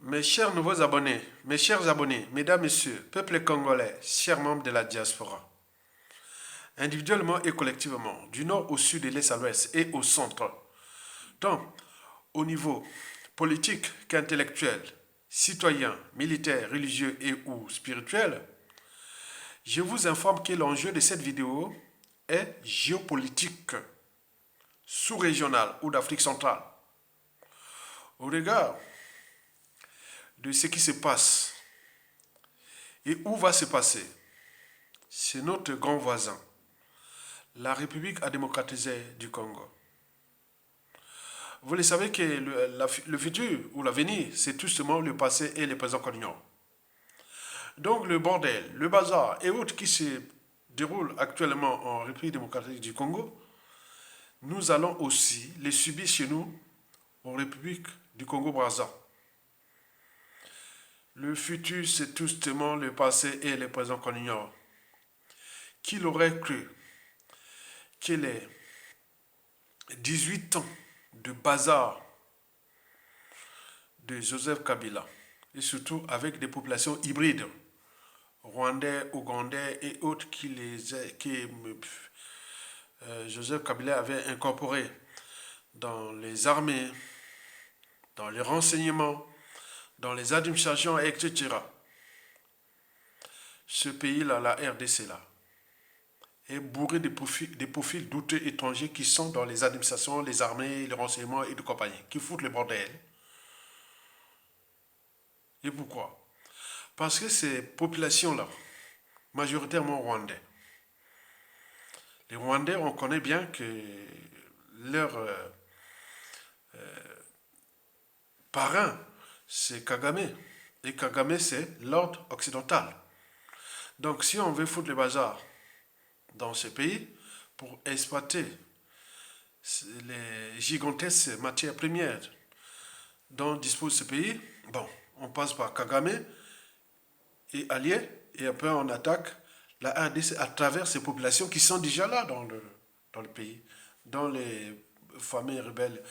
Mes chers nouveaux abonnés, mes chers abonnés, mesdames, messieurs, peuple congolais, chers membres de la diaspora, individuellement et collectivement, du nord au sud, de l'est à l'ouest et au centre, tant au niveau politique qu'intellectuel, citoyen, militaire, religieux et ou spirituel, je vous informe que l'enjeu de cette vidéo est géopolitique, sous-régional ou d'Afrique centrale. Au regard de ce qui se passe et où va se passer, c'est notre grand voisin, la République démocratisée du Congo. Vous le savez que le futur ou l'avenir, c'est tout simplement le passé et le présent qu'on ignore. Donc le bordel, le bazar et autres qui se déroulent actuellement en République démocratique du Congo, nous allons aussi les subir chez nous en République du Congo-Brazza. Le futur, c'est tout simplement le passé et le présent qu'on ignore. Qui l'aurait cru que les 18 ans de bazar de Joseph Kabila, et surtout avec des populations hybrides, rwandais, ougandais et autres Joseph Kabila avait incorporé dans les armées, dans les renseignements, dans les administrations, etc. Ce pays-là, la RDC là, est bourré de profils douteux étrangers qui sont dans les administrations, les armées, les renseignements et de compagnie, qui foutent le bordel. Et pourquoi? Parce que ces populations-là, majoritairement rwandais, les Rwandais, on connaît bien que leur parrain, c'est Kagame. Et Kagame, c'est l'ordre occidental. Donc si on veut foutre le bazar dans ce pays pour exploiter les gigantesques matières premières dont dispose ce pays, bon, on passe par Kagame et alliés, et après on attaque la RDC à travers ces populations qui sont déjà là dans le pays, dans les familles rebelles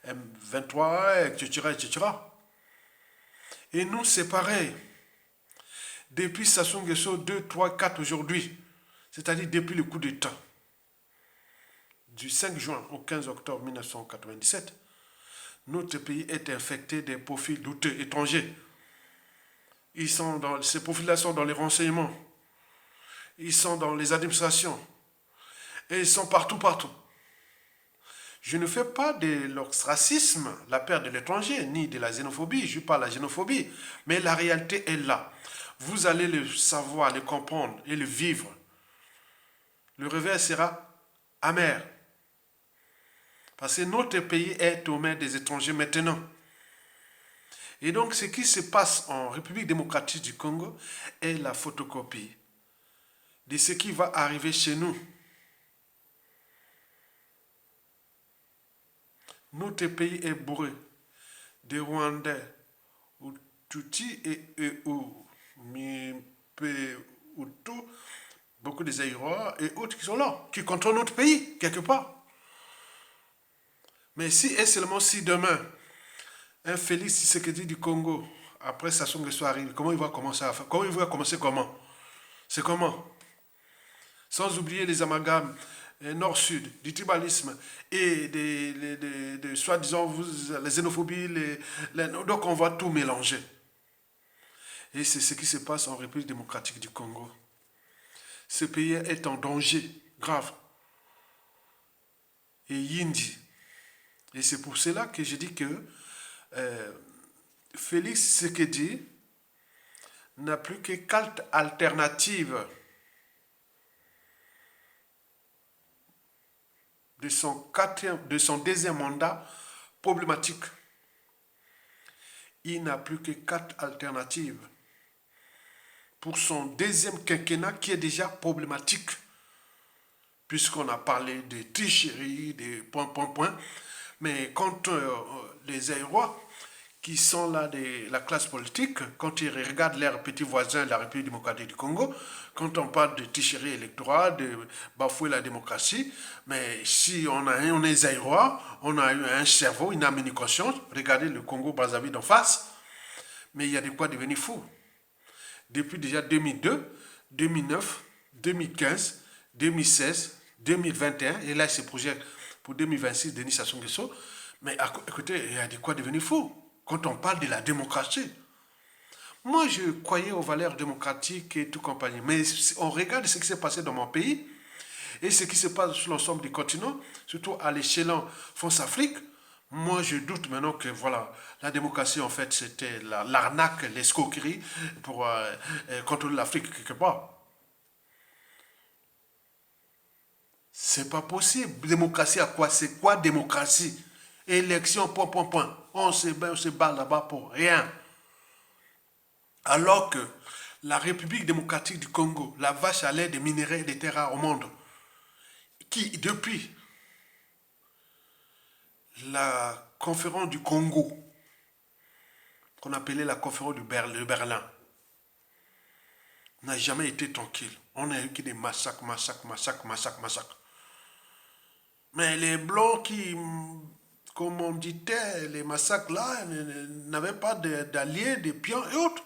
M23, etc., etc. Et nous, c'est pareil. Depuis Sassou Nguesso 2, 3, 4 aujourd'hui, c'est-à-dire depuis le coup d'État du 5 juin au 15 octobre 1997, notre pays est infecté des profils douteux étrangers. Ces profils-là sont dans les renseignements, ils sont dans les administrations, et ils sont partout, partout. Je ne fais pas de l'ostracisme, la peur de l'étranger, ni de la xénophobie, je parle de la xénophobie, mais la réalité est là. Vous allez le savoir, le comprendre et le vivre. Le revers sera amer. Parce que notre pays est aux mains des étrangers maintenant. Et donc, ce qui se passe en République démocratique du Congo est la photocopie de ce qui va arriver chez nous. Notre pays est bourré de Rwandais, Tutsi et Hutu, beaucoup de Zaïrois et autres qui sont là, qui contrôlent notre pays, quelque part. Mais si et seulement si demain, un Félix Tshisekedi du Congo, après Sassou Nguesso arrive, comment il va commencer à faire? Comment il va commencer comment? C'est comment? Sans oublier les amalgames nord-sud, du tribalisme et des soi-disant les xénophobies, donc on va tout mélanger. Et c'est ce qui se passe en République démocratique du Congo. Ce pays est en danger grave. Et Yindi. Et c'est pour cela que je dis que Félix Tshisekedi n'a plus que 4 alternatives de son deuxième mandat problématique. Il n'a plus que 4 alternatives pour son deuxième quinquennat qui est déjà problématique. Puisqu'on a parlé de tricherie, de point. Mais quand les Aïrois, qui sont là de la classe politique, quand ils regardent leurs petits voisins de la République démocratique du Congo, quand on parle de tricherie électorale, de bafouer la démocratie, mais si on est Aïrois, on a eu un cerveau, une âme, une conscience, regardez le Congo-Brazzaville d'en face, Mais il y a de quoi devenir fou. Depuis déjà 2002, 2009, 2015, 2016, 2021, et là, ce projet pour 2026, Denis Sassou Nguesso. Mais écoutez, il y a de quoi devenir fou quand on parle de la démocratie. Moi, je croyais aux valeurs démocratiques et tout compagnie. Mais on regarde ce qui s'est passé dans mon pays et ce qui se passe sur l'ensemble du continent, surtout à l'échelon France-Afrique. Moi, je doute maintenant que voilà, la démocratie, en fait, c'était l'arnaque, l'escroquerie pour contrôler l'Afrique quelque part. C'est pas possible. Démocratie à quoi? C'est quoi démocratie? Élection, point, point, point. On se bat là-bas pour rien. Alors que la République démocratique du Congo, la vache à lait des minéraux et des terres rares au monde, qui, depuis la conférence du Congo, qu'on appelait la conférence de Berlin, n'a jamais été tranquille. On a eu que des massacres, massacres, massacres, massacres, massacres. Mais les Blancs qui commanditaient les massacres là n'avaient pas d'alliés, de pions et autres.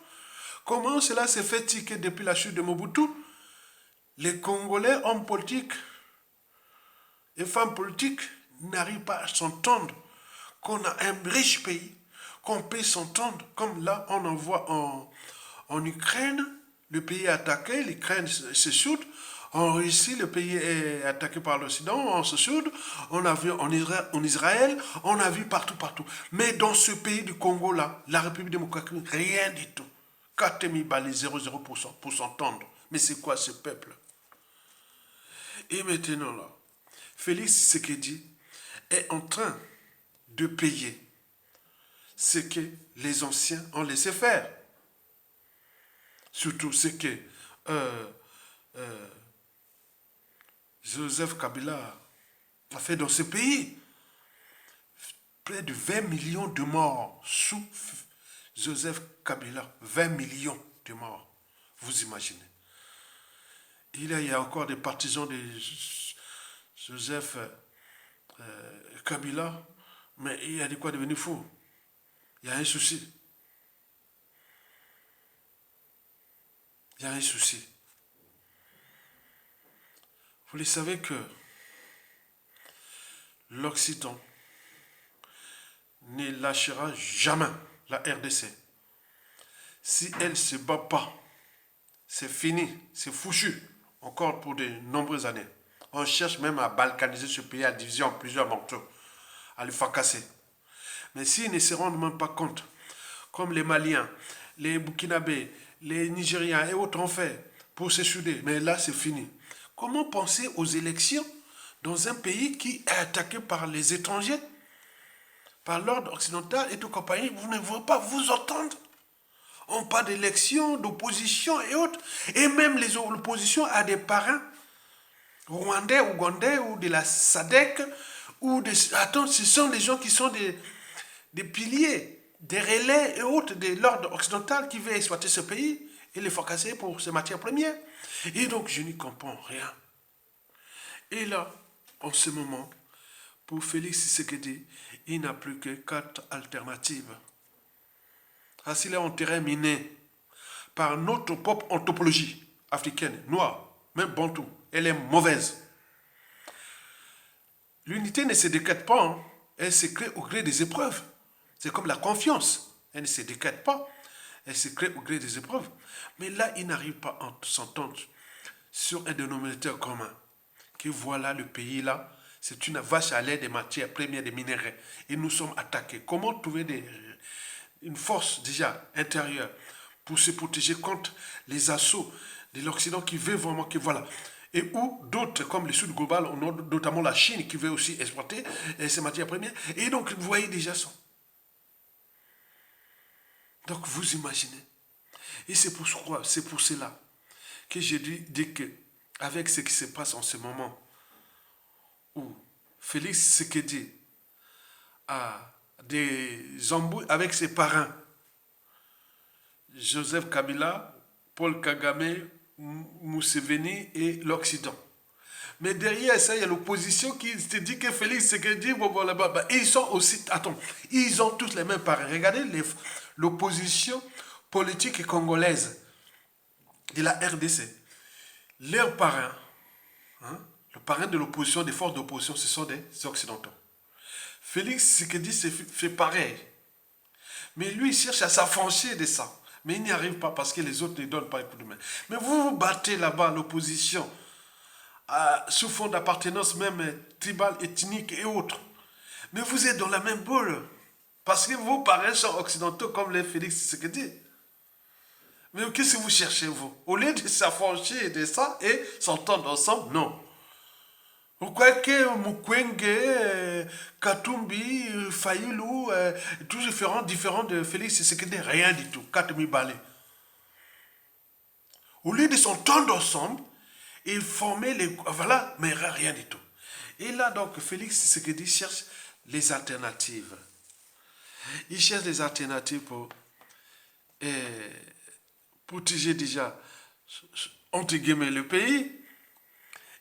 Comment cela s'est fait-il que depuis la chute de Mobutu, les Congolais, hommes politiques et femmes politiques, n'arrivent pas à s'entendre, qu'on a un riche pays, qu'on peut s'entendre, comme là on en voit en Ukraine, le pays est attaqué, l'Ukraine se soude, en Russie, le pays est attaqué par l'Occident, on se soude, on a vu en Israël, on a vu partout, partout. Mais dans ce pays du Congo là, la République démocratique, rien du tout. 4000 balles, 0,0% pour s'entendre. Mais c'est quoi ce peuple? Et maintenant là, Félix Tshisekedi est en train de payer ce que les anciens ont laissé faire. Surtout ce que Joseph Kabila a fait dans ce pays. Près de 20 millions de morts sous Joseph Kabila. 20 millions de morts. Vous imaginez. Il y a encore des partisans de Joseph Kabila, mais il y a de quoi devenir fou. Il y a un souci. Il y a un souci. Vous le savez que l'Occident ne lâchera jamais la RDC. Si elle ne se bat pas, c'est fini, c'est foutu, encore pour de nombreuses années. On cherche même à balkaniser ce pays, à diviser en plusieurs morceaux, à le fracasser. Mais s'ils ne se rendent même pas compte, comme les Maliens, les Burkinabés, les Nigériens et autres ont fait pour se souder, mais là c'est fini. Comment penser aux élections dans un pays qui est attaqué par les étrangers, par l'ordre occidental et tout compagnie? Vous ne voulez pas vous entendre? On parle d'élections, d'opposition et autres. Et même l'opposition a des parrains rwandais, ougandais ou de la SADC. Attends, ce sont des gens qui sont des piliers, des relais et autres de l'ordre occidental qui veut exploiter ce pays et les fracasser pour ses matières premières. Et donc, je n'y comprends rien. Et là, en ce moment, pour Félix Tshisekedi, il n'a plus que 4 alternatives. S'il est en terrain miné par notre propre anthropologie africaine, noire, même bantou, elle est mauvaise. L'unité ne se décrète pas, hein. Elle se crée au gré des épreuves. C'est comme la confiance. Elle ne se décrète pas, elle se crée au gré des épreuves. Mais là, il n'arrive pas à s'entendre sur un dénominateur commun. Que voilà le pays là, c'est une vache à lait des matières premières, des minéraux. Et nous sommes attaqués. Comment trouver une force déjà intérieure pour se protéger contre les assauts de l'Occident qui veut vraiment que voilà. Et où d'autres, comme le Sud global, notamment la Chine qui veut aussi exploiter ces matières premières. Et donc, vous voyez déjà ça. Donc, vous imaginez. Et c'est pour cela que j'ai dit que, avec ce qui se passe en ce moment, où Félix Tshisekedi a des embrouilles avec ses parrains, Joseph Kabila, Paul Kagame, Museveni et l'Occident. Mais derrière ça, il y a l'opposition qui te dit que Félix Tshisekedi, bon, bon, là-bas, bah, ils sont aussi, attends, ils ont tous les mêmes parrains. Regardez l'opposition politique congolaise de la RDC. Leurs parrains, hein, le parrain de l'opposition, des forces d'opposition, ce sont des Occidentaux. Félix Tshisekedi fait pareil. Mais lui, il cherche à s'affranchir de ça. Mais il n'y arrive pas parce que les autres ne donnent pas un coup de main. Mais vous vous battez là-bas, l'opposition, sous fond d'appartenance même tribale, ethnique et autres. Mais vous êtes dans la même boule. Parce que vos parents sont occidentaux comme les Félix Tshisekedi. Mais qu'est-ce que vous cherchez, vous? Au lieu de s'affranchir de ça et s'entendre ensemble, non. Vous croyez que Mukwege, Katumbi, Fayulu, tous différents de Félix Tshisekedi, rien du tout. 4000 balais. Au lieu de s'entendre ensemble et former les... Voilà, mais rien du tout. Et là, donc, Félix Tshisekedi cherche les alternatives. Il cherche des alternatives pour protéger déjà, entre guillemets, le pays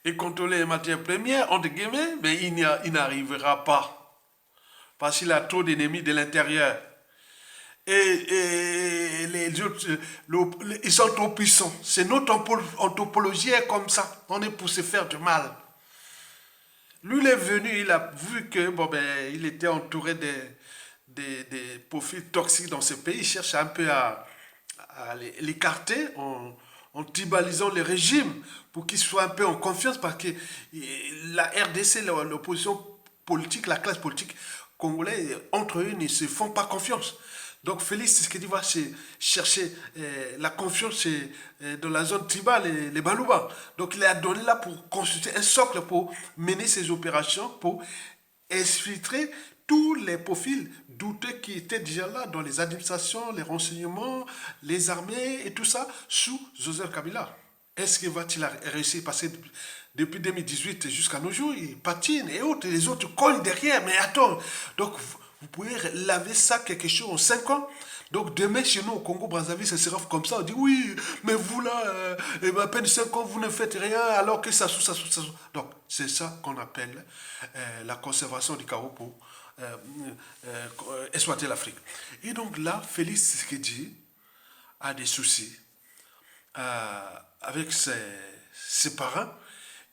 et contrôler les matières premières, entre guillemets, mais il n'arrivera pas. Parce qu'il a trop d'ennemis de l'intérieur. Et les autres, ils sont trop puissants. C'est notre anthropologie est comme ça. On est pour se faire du mal. Lui, il est venu, il a vu que bon, ben, il était entouré des profils toxiques dans ce pays. Il cherche un peu à l'écarter en tribalisant les régimes pour qu'ils soient un peu en confiance parce que la RDC, l'opposition politique, la classe politique congolaise, entre eux, ne se font pas confiance. Donc Félix Tshisekedi va chercher la confiance dans la zone tribale, les Balouba. Donc il a donné là pour consulter un socle pour mener ses opérations, pour exfiltrer tous les profils douteux qui étaient déjà là dans les administrations, les renseignements, les armées et tout ça sous Joseph Kabila. Est-ce qu'il va-t-il réussir? Parce que depuis 2018 jusqu'à nos jours, il patine et autres, les autres cognent derrière. Mais attends, donc vous pouvez laver ça quelque chose en 5 ans. Donc demain, chez nous, au Congo-Brazzaville, ça sera comme ça. On dit, oui, mais vous là, à peine 5 ans, vous ne faites rien, alors que ça sous, ça sous, ça sous. Donc, c'est ça qu'on appelle la conservation du chaos pour exploiter l'Afrique. Et donc là, Félix Tshisekedi a des soucis avec ses parents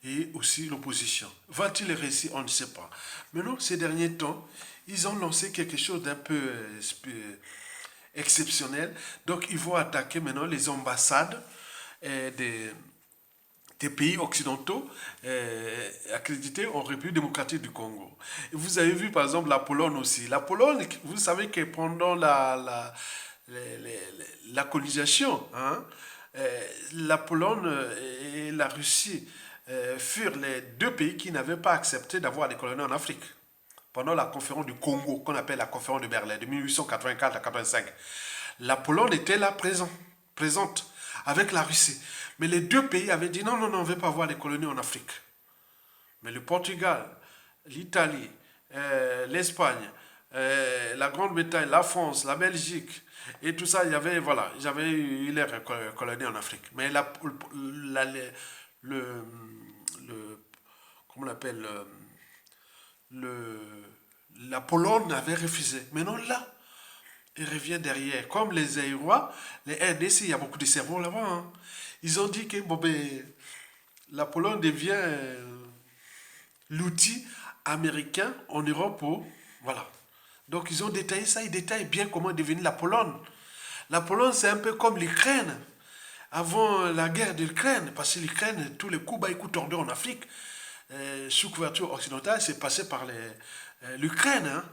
et aussi l'opposition. Va-t-il réussir? On ne sait pas. Maintenant, ces derniers temps, ils ont lancé quelque chose d'un peu exceptionnel. Donc, ils vont attaquer maintenant les ambassades des pays occidentaux accrédités en République démocratique du Congo. Et vous avez vu, par exemple, la Pologne aussi. La Pologne, vous savez que pendant la colonisation, hein, la Pologne et la Russie furent les deux pays qui n'avaient pas accepté d'avoir des colonies en Afrique. Pendant la conférence du Congo, qu'on appelle la conférence de Berlin, de 1884 à 85, la Pologne était là présente avec la Russie. Mais les deux pays avaient dit non, non, non, on ne veut pas avoir des colonies en Afrique. Mais le Portugal, l'Italie, l'Espagne, la Grande-Bretagne, la France, la Belgique, et tout ça, il y avait, voilà, j'avais eu leurs colonies en Afrique. Mais comment on appelle, la Pologne avait refusé. Maintenant là, il revient derrière. Comme les Aïrois, les RDC, il y a beaucoup de cerveaux là-bas. Hein. Ils ont dit que bon, ben, la Pologne devient l'outil américain en Europe pour... Voilà. Donc ils ont détaillé ça, ils détaillent bien comment est devenue la Pologne. La Pologne, c'est un peu comme l'Ukraine. Avant la guerre de l'Ukraine, parce que l'Ukraine, tous les coups bas et coups tordus en Afrique, sous couverture occidentale, c'est passé par l'Ukraine. Hein.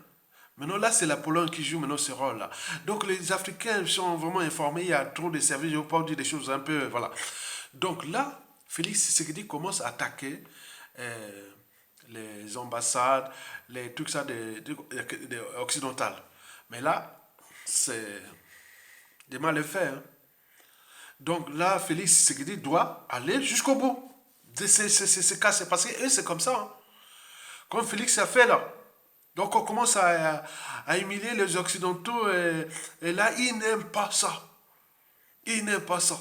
Maintenant, là, c'est la Pologne qui joue maintenant ce rôle-là. Donc, les Africains sont vraiment informés. Il y a trop de services. Je ne veux pas dire des choses un peu... Voilà. Donc, là, Félix Tshisekedi commence à attaquer les ambassades, les trucs ça occidentales. Mais là, c'est des mal faits. Hein. Donc, là, Félix Tshisekedi doit aller jusqu'au bout. C'est cassé. Parce que c'est comme ça. Hein. Comme Félix a fait là. Donc on commence à humilier les Occidentaux et là, ils n'aiment pas ça. Ils n'aiment pas ça.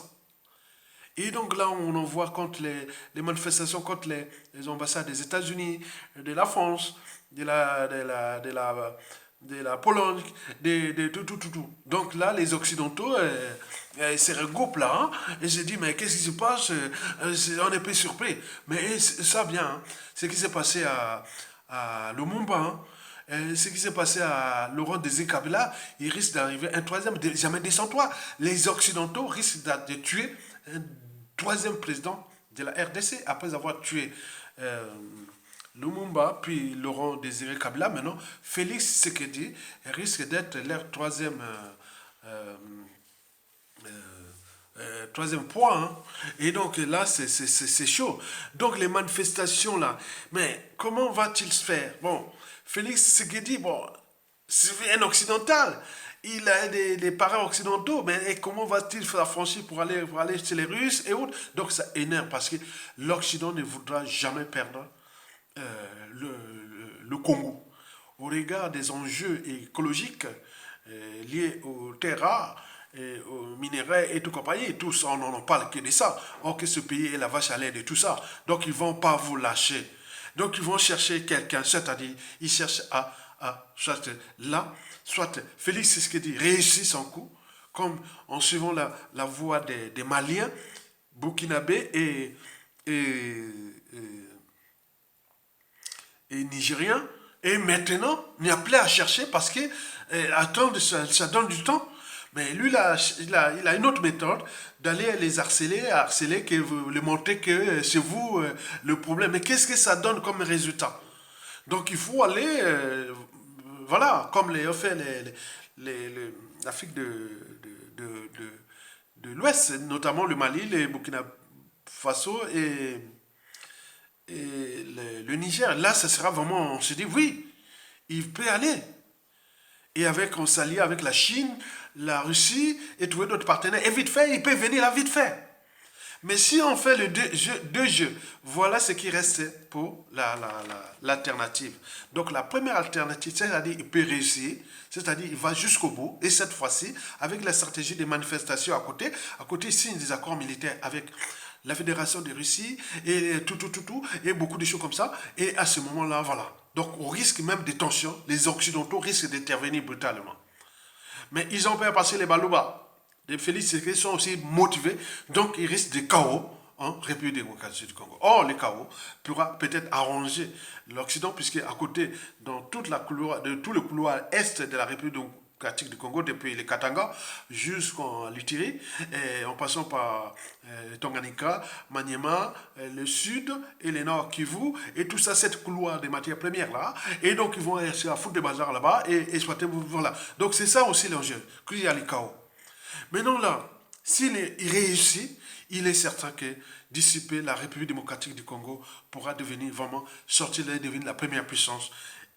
Et donc là, on en voit contre les manifestations contre les ambassades des États-Unis, de la France, de la Pologne, de tout. Donc là, les Occidentaux se regroupent là, hein, et se disent, mais qu'est-ce qui se passe? On est peu surpris. Mais ça vient, hein, ce qui s'est passé à Lumumba, hein, ce qui s'est passé à Laurent Désiré Kabila, il risque d'arriver un troisième, jamais descends-toi. Les Occidentaux risquent de tuer un troisième président de la RDC après avoir tué Lumumba, puis Laurent Désiré Kabila. Maintenant, Félix Tshisekedi risque d'être leur troisième point. Hein. Et donc là, c'est chaud. Donc les manifestations là, mais comment va-t-il se faire? Bon, Félix Tshisekedi, bon, c'est un occidental. Il a des parents occidentaux, mais comment va-t-il s'affranchir pour aller chez les Russes et autres? Donc ça énerve parce que l'Occident ne voudra jamais perdre le Congo. Au regard des enjeux écologiques liés aux terres rares, et aux minéraux et tout compagnie, et tous, on n'en parle que de ça. Or que ce pays est la vache à lait de tout ça. Donc ils ne vont pas vous lâcher. Donc ils vont chercher quelqu'un, c'est-à-dire ils cherchent soit là, soit Félix Tshisekedi réussit son coup, comme en suivant la voie des Maliens, Burkinabés et Nigériens. Et maintenant, il n'y a plus à chercher parce que attendre, ça donne du temps. Mais lui, il a une autre méthode d'aller les harceler, que vous, les montrer que c'est vous le problème. Mais qu'est-ce que ça donne comme résultat? Donc il faut aller, voilà, comme les ont fait l'Afrique de l'Ouest, notamment le Mali, le Burkina Faso et le Niger. Là, ça sera vraiment, on se dit, oui, il peut aller. Et avec, on s'allie avec la Chine, la Russie et trouver d'autres partenaires. Et vite fait, il peut venir là vite fait. Mais si on fait le deux jeux, voilà ce qui reste pour l'alternative. Donc la première alternative, c'est-à-dire il peut réussir, c'est-à-dire il va jusqu'au bout, et cette fois-ci, avec la stratégie des manifestations à côté il signe des accords militaires avec la Fédération de Russie, et tout, et beaucoup de choses comme ça, et à ce moment-là, voilà. Donc au risque même des tensions, les Occidentaux risquent d'intervenir brutalement. Mais ils ont peur passer les balouba. Les Félix Tshisekedi sont aussi motivés, donc ils risquent des chaos en République démocratique du Congo. Or, le chaos pourra peut-être arranger l'Occident, puisque à côté, dans tout le couloir est de la République démocratique du Congo, depuis les Katanga jusqu'en Lutiri, en passant par Tanganyika, Maniema, le sud et le nord Kivu, et tout ça, cette couloir des matières premières là, et donc ils vont réussir à foutre des bazars là-bas et exploiter, voilà. Donc c'est ça aussi l'enjeu, qu'il y a le chaos. Maintenant là, s'il réussit, il est certain que d'ici peu, la République démocratique du Congo pourra devenir vraiment, sortir et devenir la première puissance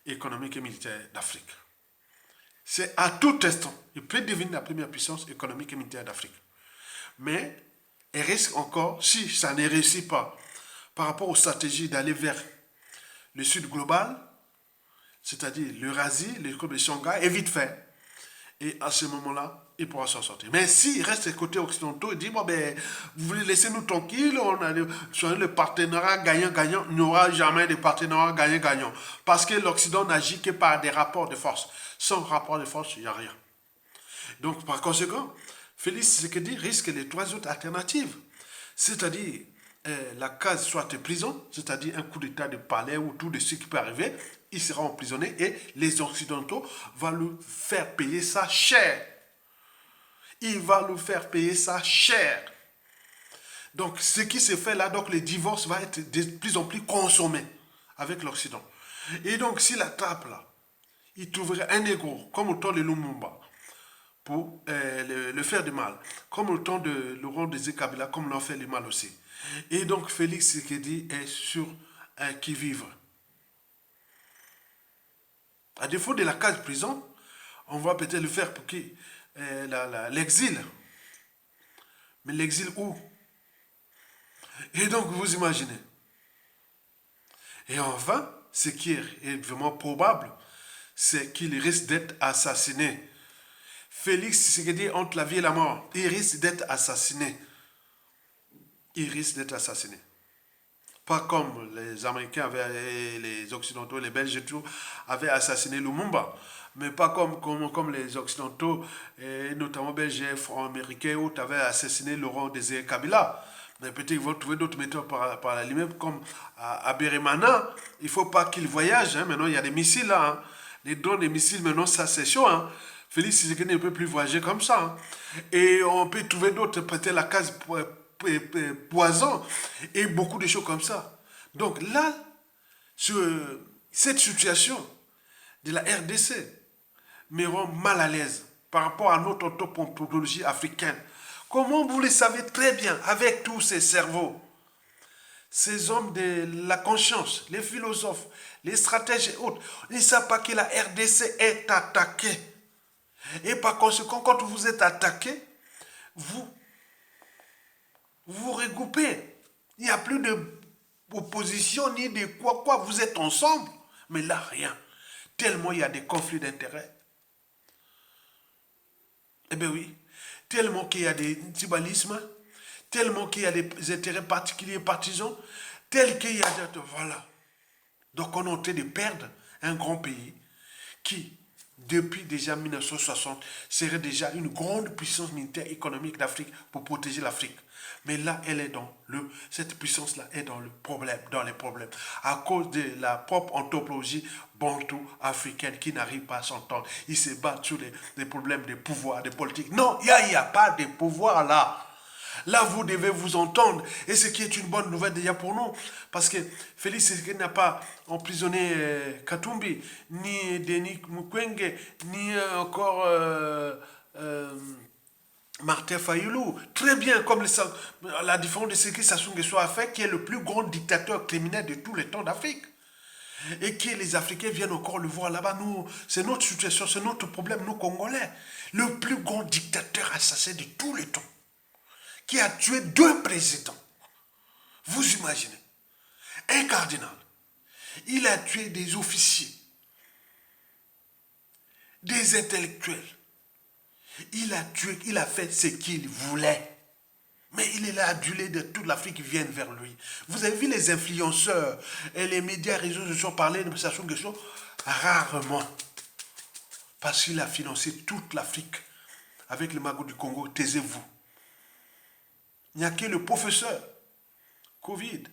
économique et militaire d'Afrique. C'est à tout instant, il peut devenir la première puissance économique et militaire d'Afrique. Mais il risque encore, si ça ne réussit pas, par rapport aux stratégies d'aller vers le sud global, c'est-à-dire l'Eurasie, le club de Shanghai, est vite fait. Et à ce moment-là, il pourra s'en sortir. Mais s'il reste côté occidentaux, il dit, bon, ben, vous voulez laisser nous tranquilles, on a le partenariat gagnant-gagnant, il n'y aura jamais de partenariat gagnant-gagnant. Parce que l'Occident n'agit que par des rapports de force. Sans rapport de force, il n'y a rien. Donc, par conséquent, Félix Tshisekedi risque les trois autres alternatives. C'est-à-dire, la case soit prison, c'est-à-dire un coup d'état de palais ou tout de ce qui peut arriver, il sera emprisonné et les Occidentaux vont lui faire payer ça cher. Il va lui faire payer ça cher. Donc, ce qui se fait là, donc le divorce va être de plus en plus consommé avec l'Occident. Et donc, s'il attrape là, il trouverait un négro, comme au temps de Lumumba, pour le faire du mal, comme au temps de Laurent Désiré Kabila, comme l'ont fait le mal aussi. Et donc, Félix Tshisekedi est sur un qui-vive. À défaut de la case prison, on va peut-être le faire pour qui l'exil. Mais l'exil où? Et donc, vous imaginez. Et enfin, ce qui est vraiment probable, c'est qu'il risque d'être assassiné. Félix Tshisekedi entre la vie et la mort. Il risque d'être assassiné. il risque d'être assassiné. Pas comme les Américains avaient, et les Occidentaux, les Belges et tout, avaient assassiné Lumumba. Mais pas comme les Occidentaux, et notamment Belges et Américains, où avaient assassiné Laurent Désiré Kabila. Mais peut-être qu'ils vont trouver d'autres méthodes par la limite, comme à Bérémana. Il ne faut pas qu'il voyage. Hein. Maintenant, il y a des missiles là. Hein. Les drones, les missiles, maintenant, ça c'est chaud. Hein. Félix Tshisekedi ne peut plus voyager comme ça. Hein. Et on peut trouver d'autres, peut-être la case poison et beaucoup de choses comme ça. Donc là, cette situation de la RDC me rend mal à l'aise par rapport à notre anthropologie africaine. Comment vous le savez très bien, avec tous ces cerveaux, ces hommes de la conscience, les philosophes, les stratèges et autres, ils ne savent pas que la RDC est attaquée. Et par conséquent, quand vous êtes attaqué, vous vous regroupez. Il n'y a plus d'opposition ni de quoi. Vous êtes ensemble. Mais là, rien. Tellement il y a des conflits d'intérêts. Eh bien oui. Tellement qu'il y a des tribalismes. Tellement qu'il y a des intérêts particuliers partisans. Tel qu'il y a... Voilà. Donc on est en train de perdre un grand pays qui, depuis déjà 1960, serait déjà une grande puissance militaire économique d'Afrique pour protéger l'Afrique. Mais là, elle est cette puissance-là est dans les problèmes, à cause de la propre anthropologie bantou africaine qui n'arrive pas à s'entendre. Ils se battent sur les problèmes de pouvoir, de politique. Non, il n'y a pas de pouvoir là. Là, vous devez vous entendre. Et ce qui est une bonne nouvelle déjà pour nous. Parce que Félix Tshisekedi n'a pas emprisonné Katumbi, ni Denis Mukwege, ni encore Martin Fayulu. Très bien, comme la différence de ce que Sassou Nguesso a fait, qui est le plus grand dictateur criminel de tous les temps d'Afrique. Et que les Africains viennent encore le voir là-bas. C'est notre situation, c'est notre problème, nous Congolais. Le plus grand dictateur assassin de tous les temps, qui a tué 2 présidents. Vous imaginez. Un cardinal. Il a tué des officiers, des intellectuels. Il a fait ce qu'il voulait. Mais il est là adulé de toute l'Afrique qui viennent vers lui. Vous avez vu les influenceurs et les médias réseaux sociaux parler de Sassou Nguesso? Rarement. Parce qu'il a financé toute l'Afrique avec le magot du Congo. Taisez-vous. Il n'y a que le professeur Covid,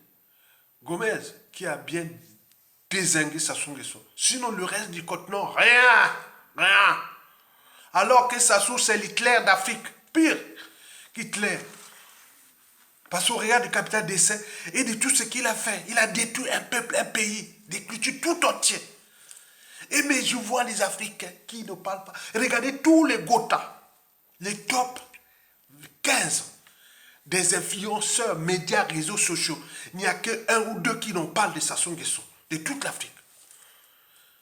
Gomez, qui a bien dézingué Sassou Nguesso. Sinon, le reste du continent, rien. Alors que Sassou, c'est l'Hitler d'Afrique. Pire qu'Hitler. Parce qu'on regarde le capital d'essai et de tout ce qu'il a fait. Il a détruit un peuple, un pays, détruit tout entier. Et mais je vois les Africains qui ne parlent pas. Regardez tous les Gotha, les top 15 des influenceurs, médias, réseaux sociaux. Il n'y a qu'un ou deux qui n'en parlent de Sassou Nguesso, de toute l'Afrique.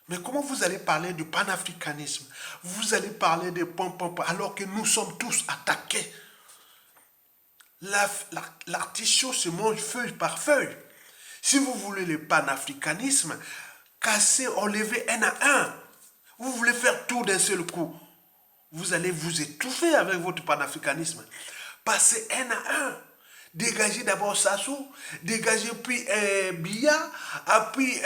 Mais comment vous allez parler du panafricanisme? Vous allez parler de pom-pom alors que nous sommes tous attaqués. L'artichaut se mange feuille par feuille. Si vous voulez le panafricanisme, cassez, enlevez un à un. Vous voulez faire tout d'un seul coup. Vous allez vous étouffer avec votre panafricanisme. Passez un à un. Dégagez d'abord Sassou, dégagez puis Biya, puis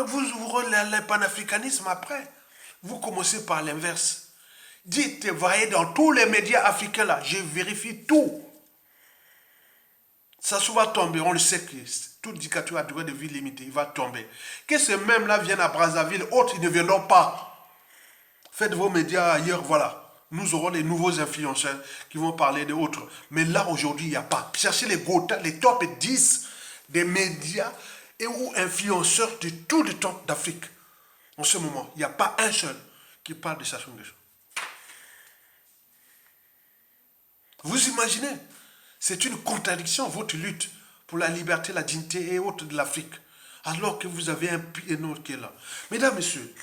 vous ouvrez le panafricanisme après. Vous commencez par l'inverse. Dites, voyez dans tous les médias africains là, je vérifie tout. Sassou va tomber, on le sait que toute dictature a durée de vie limitée, il va tomber. Que ces mêmes-là viennent à Brazzaville, autres ils ne viendront pas. Faites vos médias ailleurs, voilà. Nous aurons les nouveaux influenceurs qui vont parler d'autres. Mais là, aujourd'hui, il n'y a pas. Cherchez les top 10 des médias et ou influenceurs de tout le temps d'Afrique. En ce moment, il n'y a pas un seul qui parle de Sassou Nguesso. Vous imaginez? C'est une contradiction, votre lutte pour la liberté, la dignité et autres de l'Afrique. Alors que vous avez un autre qui est là. Mesdames, Messieurs,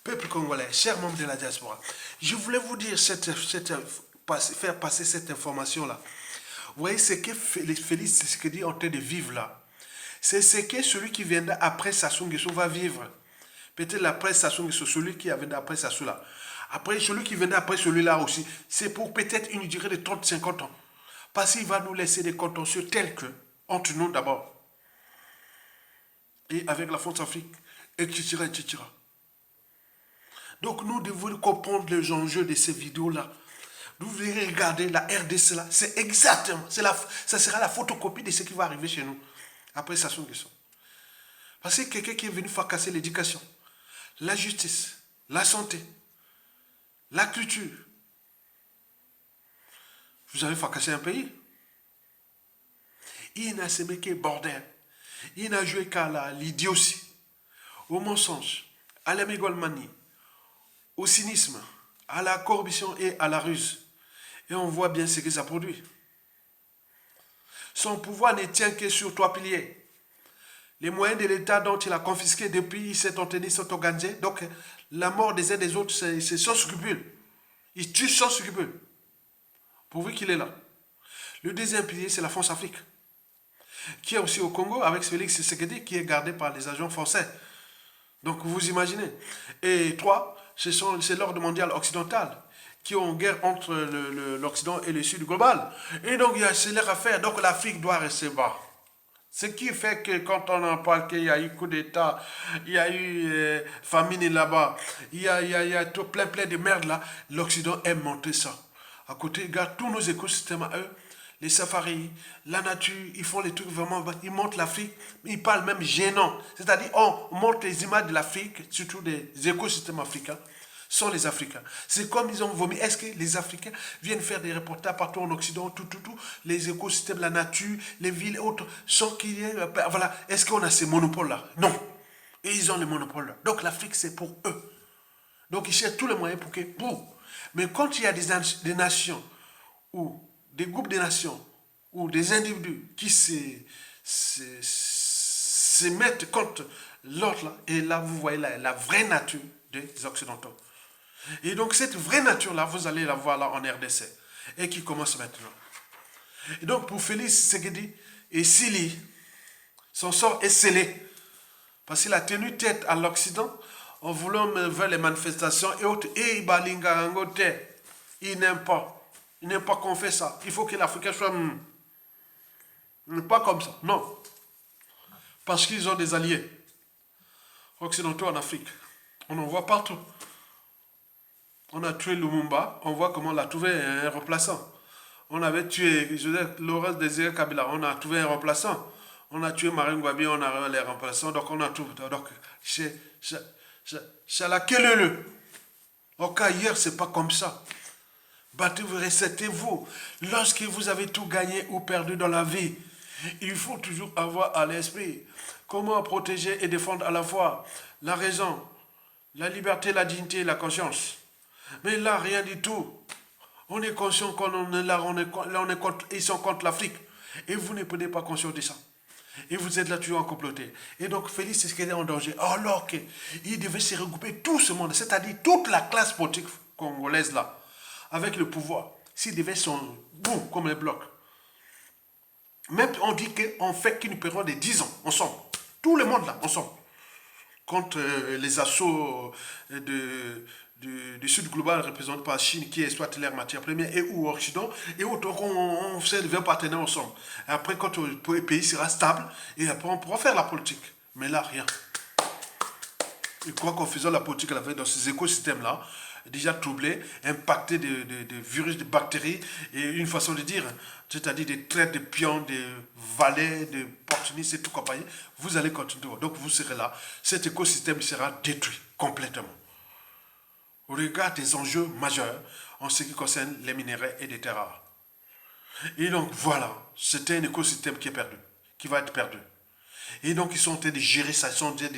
peuple congolais, chers membres de la diaspora, je voulais vous dire, faire passer cette information-là. Vous voyez ce que Félix Tshisekedi est en train de vivre là. C'est ce que celui qui viendra après Sassou Nguesso va vivre. Peut-être après Sassou Nguesso, celui qui viendra après Sassou là. Après, celui qui viendra après celui-là aussi. C'est pour peut-être une durée de 30-50 ans. Parce qu'il va nous laisser des contentieux tels que, entre nous d'abord, et avec la France-Afrique, etc., etc. Donc nous devons comprendre les enjeux de ces vidéos-là. Vous verrez regarder la RDC là, c'est exactement, ça sera la photocopie de ce qui va arriver chez nous. Après ça, son question. Parce que quelqu'un qui est venu faire casser l'éducation, la justice, la santé, la culture. Vous avez fait casser un pays. Il n'a semé que bordel. Il n'a joué qu'à l'idiotie, au mensonge, à la mégalomanie, au cynisme, à la corruption et à la ruse. Et on voit bien ce que ça produit. Son pouvoir ne tient que sur 3 piliers. Les moyens de l'État dont il a confisqué depuis cette antenne sont organisés. Donc, la mort des uns des autres, c'est sans scrupule. Il tue sans scrupule. Pourvu qu'il est là. Le deuxième pilier, c'est la France-Afrique, qui est aussi au Congo, avec Félix Tshisekedi, qui est gardé par les agents français. Donc, vous imaginez. Et 3, c'est l'ordre mondial occidental, qui ont guerre entre l'Occident et le Sud global. Et donc, c'est leur affaire. Donc, l'Afrique doit rester bas. Ce qui fait que quand on en parle qu'il y a eu coup d'État, il y a eu famine là-bas, il y a tout plein de merde là, l'Occident aime monter ça. À côté, regarde tous nos écosystèmes à eux, les safaris, la nature, ils font les trucs vraiment, ils montrent l'Afrique, ils parlent même gênant. C'est-à-dire, on montre les images de l'Afrique, surtout des écosystèmes africains, sont les Africains. C'est comme ils ont vomi. Est-ce que les Africains viennent faire des reportages partout en Occident, tout, les écosystèmes, la nature, les villes et autres, sans qu'il y ait... Voilà. Est-ce qu'on a ces monopoles-là? Non. Et ils ont les monopoles-là. Donc l'Afrique, c'est pour eux. Donc ils cherchent tous les moyens pour que... Mais quand il y a des nations, ou des groupes de nations, ou des individus qui se mettent contre l'autre, là, et là, vous voyez la vraie nature des Occidentaux. Et donc cette vraie nature-là, vous allez la voir là en RDC, et qui commence maintenant. Et donc pour Félix Tshisekedi et Sili, son sort est scellé, parce qu'il a tenu tête à l'Occident en voulant faire les manifestations et autres. Et Balinga Angote, il n'aime pas qu'on fait ça. Il faut que l'Africain soit pas comme ça. Non. Parce qu'ils ont des alliés occidentaux en Afrique. On en voit partout. On a tué Lumumba, on voit comment on l'a trouvé un remplaçant. On avait tué, Laurent Désiré Kabila, on a trouvé un remplaçant. On a tué Marine Ngouabi, on a les remplaçants, donc on a tout. Donc, c'est la queue. Donc ailleurs, c'est pas comme ça. Battez-vous, recetez-vous. Lorsque vous avez tout gagné ou perdu dans la vie, il faut toujours avoir à l'esprit comment protéger et défendre à la fois la raison, la liberté, la dignité et la conscience. Mais là, rien du tout. On est conscient qu'on est là, ils sont contre l'Afrique. Et vous ne prenez pas conscience de ça. Et vous êtes là toujours en comploté. Et donc, Félix Tshisekedi est en danger. Alors qu'il devait se regrouper tout ce monde, c'est-à-dire toute la classe politique congolaise là, avec le pouvoir. S'il devait son boum, comme les blocs. Même on dit qu'on fait qu'une période de 10 ans, ensemble. Tout le monde là, ensemble. Contre les assauts du Sud global représenté par la Chine qui exploite leurs matières premières et ou Occident, et autres, on fait des partenaires ensemble. Et après, quand le pays sera stable, et après on pourra faire la politique. Mais là, rien. Et quoi qu'en faisant la politique dans ces écosystèmes-là, déjà troublés, impactés de virus, de bactéries, et une façon de dire, c'est-à-dire des traites de pions, de valets, de opportunistes et tout compagnie, vous allez continuer. Donc vous serez là. Cet écosystème sera détruit complètement. Au regard des enjeux majeurs en ce qui concerne les minéraux et les terres rares. Et donc voilà, c'est un écosystème qui est perdu, qui va être perdu. Et donc ils sont en train de gérer ça, ils sont en train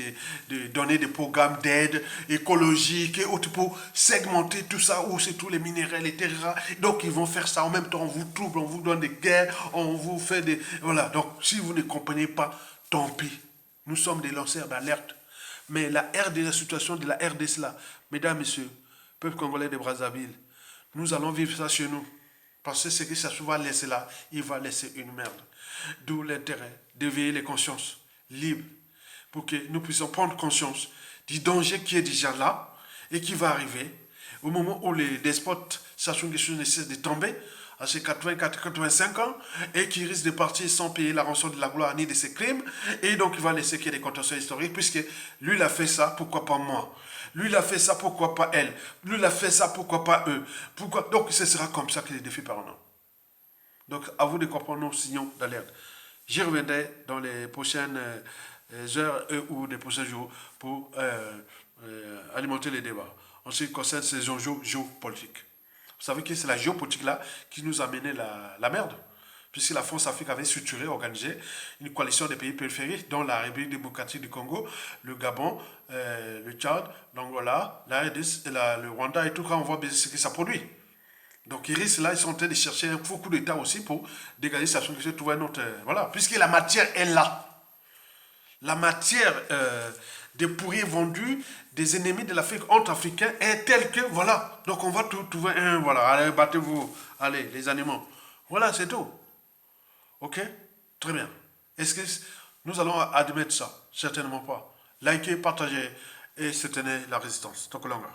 de donner des programmes d'aide écologique et autres pour segmenter tout ça, où c'est tous les minéraux, les terres rares. Donc ils vont faire ça en même temps, on vous trouble, on vous donne des guerres, on vous fait des... Voilà, donc si vous ne comprenez pas, tant pis. Nous sommes des lanceurs d'alerte. Mais la situation de la RDC là, mesdames, messieurs, peuple congolais de Brazzaville, nous allons vivre ça chez nous. Parce que ce que ça va laisser là, il va laisser une merde. D'où l'intérêt d'éveiller les consciences libres pour que nous puissions prendre conscience du danger qui est déjà là et qui va arriver au moment où les despotes, sachant que les choses ne cessent de tomber, à ses 84-85 ans, et qui risque de partir sans payer la rançon de la gloire ni de ses crimes, et donc il va laisser qu'il y ait des contentieux historiques, puisque lui, il a fait ça, pourquoi pas moi? Lui, il a fait ça, pourquoi pas elle? Lui, il a fait ça, pourquoi pas eux? Pourquoi? Donc, ce sera comme ça que les défis parlent. Donc, à vous de comprendre nos signaux d'alerte. J'y reviendrai dans les prochaines heures ou les prochains jours pour alimenter les débats en ce qui concerne ces enjeux géopolitiques. Vous savez que c'est la géopolitique là qui nous a mené la merde, puisque la France-Afrique avait structuré, organisé une coalition des pays périphériques, dont la République démocratique du Congo, le Gabon, le Tchad, l'Angola, la RDC, le Rwanda et tout, quand on voit bien ce que ça produit. Donc ils risquent là, ils sont en train de chercher un faux coup d'État aussi pour dégager sa chose, trouver un autre. Voilà, puisque la matière est là. La matière des pourriers vendus des ennemis de l'Afrique entre Africains est telle que, voilà. Donc on va trouver un, voilà, allez, battez-vous, allez, les animaux. Voilà, c'est tout. Ok? Très bien. Est-ce que nous allons admettre ça? Certainement pas. Likez, partagez et soutenez la résistance. Tokolanga.